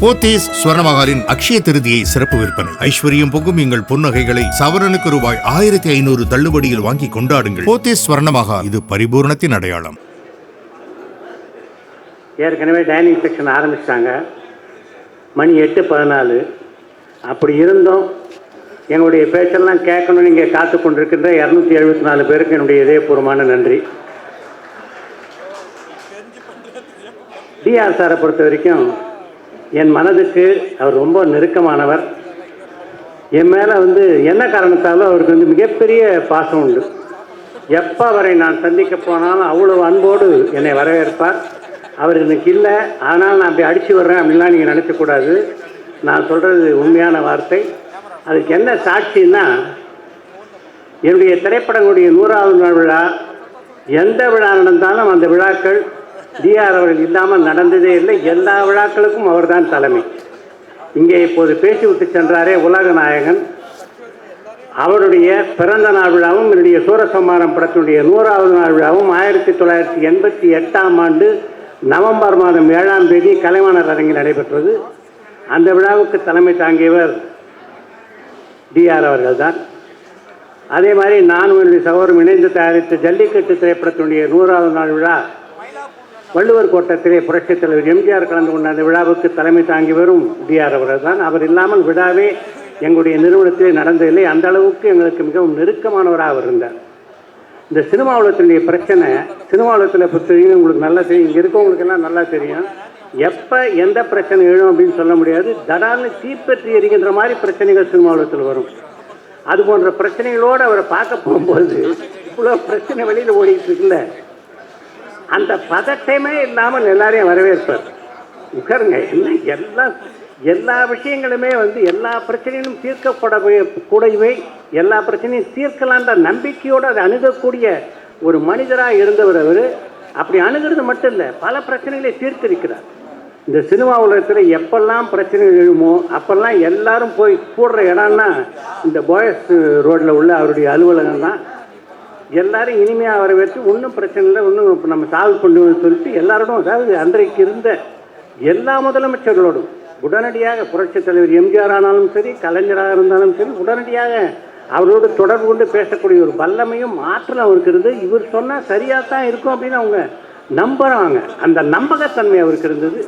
போத்தீஸ் ஸ்வர்ணமகாலின் அக்ஷய திருதியை சிறப்பு விற்பனை. ஐஸ்வர்யம் பொங்கும் எங்கள் பொன்னகைகளை சவரனுக்கு ரூபாய் 1500 தள்ளுபடியில் வாங்கி கொண்டாடுங்கள். போத்தீஸ் ஸ்வர்ணமகால், இது பரிபூர்ணத்தின் அடையாளம். ஏற்கனவே டைனிங் செக்ஷன் ஆரம்பிச்சிட்டாங்க. மணி 8:14. அப்படி இருந்தும் எங்களுடைய பேச்செல்லாம் கேட்கணும் நீங்கள் காத்து கொண்டிருக்கின்ற 274 பேருக்கு என்னுடைய இதயபூர்வமான நன்றி. டிஆர் சாரை பொறுத்த வரைக்கும் என் மனதுக்கு அவர் ரொம்ப நெருக்கமானவர். என் மேலே என்ன காரணத்தாலும் அவருக்கு மிகப்பெரிய பாசம் உண்டு. எப்போ அவரை நான் சந்திக்க போனாலும் அவ்வளவு அன்போடு என்னை வரவேற்பார். அவர் இன்னைக்கு இல்லை, அதனால் நான் அப்படி அடித்து வர்றேன் அப்படின்லாம் நீங்கள் நினைக்கக்கூடாது. நான் சொல்கிறது உண்மையான வார்த்தை. அதுக்கு என்ன சாட்சின்னா, என்னுடைய திரைப்படங்களுடைய 100வது நாள் விழா, எந்த விழா நடந்தாலும் அந்த விழாக்கள் டிஆர் அவர்கள் இல்லாமல் நடந்ததே இல்லை. எல்லா விழாக்களுக்கும் அவர்தான் தலைமை. இங்கே இப்போது பேசிவிட்டு சென்றாரே உலக நாயகன், அவருடைய பிறந்த நாள் விழாவும் என்னுடைய சூரசம்மாரம் படத்தினுடைய 100வது நாள் விழாவும் 1988ஆம் ஆண்டு நவம்பர் மாதம் 7ஆம் தேதி கலைவாணர் அரங்கில் நடைபெற்றது. அந்த விழாவுக்கு தலைமை தாங்கியவர் டிஆர் அவர்கள் தான். அதே மாதிரி நானும் என்னுடைய சகோதரம் இணைந்து தயாரித்த ஜல்லிக்கட்டு திரைப்படத்தினுடைய 100வது நாள் விழா வள்ளுவர் கோட்டத்திலே புரட்சித் தலைவர் எம்ஜிஆர் கலந்து கொண்ட அந்த விழாவுக்கு தலைமை தாங்கி வரும் டிஆர் அவர்கள் தான். அவர் இல்லாமல் விழாவே எங்களுடைய நிறுவனத்திலே நடந்ததில்லை. அந்த அளவுக்கு எங்களுக்கு மிகவும் நெருக்கமானவராக அவர் இருந்தார். இந்த சினிமா உலகத்தினுடைய பிரச்சனை, சினிமா உலகத்தில் பொறுத்தவரைக்கும் உங்களுக்கு நல்லா தெரியும், இங்கே இருக்கவங்களுக்கெல்லாம் நல்லா தெரியும். எப்போ எந்த பிரச்சனை எழும் அப்படின்னு சொல்ல முடியாது. தடால்னு தீப்பற்றி எரிகின்ற மாதிரி பிரச்சனைகள் சினிமா உலகத்தில் வரும். அது போன்ற பிரச்சனைகளோடு அவரை பார்க்க போகும்போது இவ்வளோ பிரச்சனை வெளியில் ஓடிட்டு இருக்குல்ல, அந்த பதட்டமே இல்லாமல் எல்லாரையும் வரவேற்பார். உட்காருங்க, எல்லா விஷயங்களுமே எல்லா பிரச்சனைகளும் தீர்க்கப்படக்கூடியவை, எல்லா பிரச்சனையும் தீர்க்கலான்ற நம்பிக்கையோடு அதை அணுகக்கூடிய ஒரு மனிதராக இருந்தவர் அவர். அப்படி அணுகிறது மட்டும் இல்லை, பல பிரச்சனைகளை தீர்த்திருக்கிறார். இந்த சினிமா உலகத்தில் எப்பெல்லாம் பிரச்சனைகள் எழுமோ அப்பெல்லாம் எல்லாரும் போய் கூடுற இடம்னா இந்த பாய்ஸ் ரோட்டில் உள்ள அவருடைய அலுவலகம் தான். எல்லாரும் இனிமையாக வரவேற்று ஒன்றும் பிரச்சனை இல்லை, ஒன்றும் நம்ம சால்வ் பண்ணுவோம்னு சொல்லிட்டு எல்லாரோடும், அதாவது அன்றைக்கு இருந்த எல்லா முதலமைச்சர்களோடும் உடனடியாக புரட்சித் தலைவர் எம்ஜிஆர் ஆனாலும் சரி, கலைஞராக இருந்தாலும் சரி, உடனடியாக அவரோடு தொடர்பு கொண்டு பேசக்கூடிய ஒரு வல்லமையும் ஆற்றலும் அவருக்கு இருந்து, இவர் சொன்னால் சரியாக தான் இருக்கும் அப்படின்னு அவங்க நம்புகிறாங்க. அந்த நம்பகத்தன்மை அவருக்கு இருந்தது.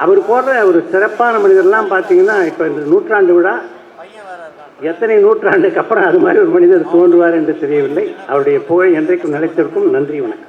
அவர் போடுற ஒரு சிறப்பான மனிதர்லாம் பார்த்தீங்கன்னா, இப்போ இந்த 100ஆண்டு விழா எத்தனை நூற்றாண்டுக்கு அப்புறம் அது மாதிரி ஒரு மனிதர் தோன்றுவார் என்று தெரியவில்லை. அவருடைய புகழ் என்றைக்கும் நிலைத்திருக்கும். நன்றி, வணக்கம்.